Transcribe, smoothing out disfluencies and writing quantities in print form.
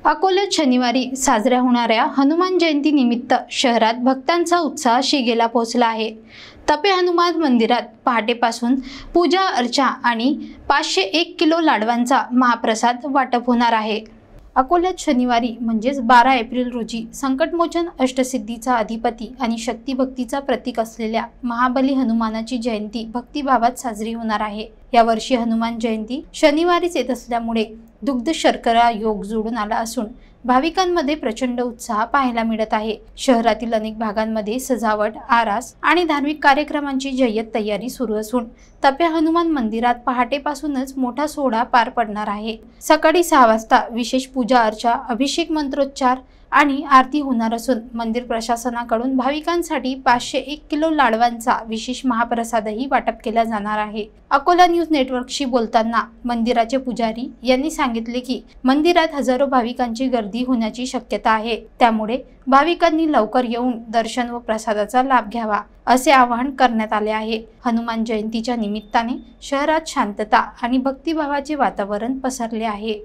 अकोल्यात शनिवारी साजऱ्या होणाऱ्या हनुमान जयंती निमित्त शहरात भक्तांचा उत्साह शिगेला पोहोचला आहे। तपे हनुमान मंदिरात पहाटेपासून पूजा अर्चा आणि 501 किलो लाडवांचा महाप्रसाद वाटप होणार आहे। अकोल्यात शनिवारी म्हणजेच 12 एप्रिल रोजी संकटमोचन अष्टसिद्धीचा अधिपती आणि शक्तिभक्तीचा प्रतीक असलेल्या महाबली हनुमानाची जयंती भक्तिभावात साजरी होणार आहे। यावर्षी हनुमान जयंती शनिवारीच येत असल्यामुळे दुग्ध शर्करा योग जोडून आला असून भाविकांमध्ये प्रचंड उत्साह पाहायला मिळत आहे। शहरातील अनेक भागांमध्ये सजावट, आरास आणि धार्मिक कार्यक्रमांची जय्यत तयारी सुरू असून तपे हनुमान मंदिरात पहाटेपासूनच मोठा सोहळा पार पडणार आहे। सकाळी 6 वाजता विशेष पूजा अर्चा, अभिषेक, मंत्रोच्चार आणि आरती होणार असून मंदिर प्रशासनाकडून भाविकांसाठी 501 किलो लाडवांचा विशेष महाप्रसादही वाटप केला जाणार आहे। अकोला न्यूज नेटवर्कशी बोलताना मंदिराचे पुजारी यांनी सांगितले की मंदिरात हजारो भाविकांची गर्दी होण्याची शक्यता आहे, त्यामुळे भाविकांनी लवकर येऊन दर्शन व प्रसादाचा लाभ घ्यावा असे आवाहन करण्यात आले आहे। हनुमान जयंतीच्या निमित्ताने शहरात शांतता आणि भक्तिभावाचे वातावरण पसरले आहे।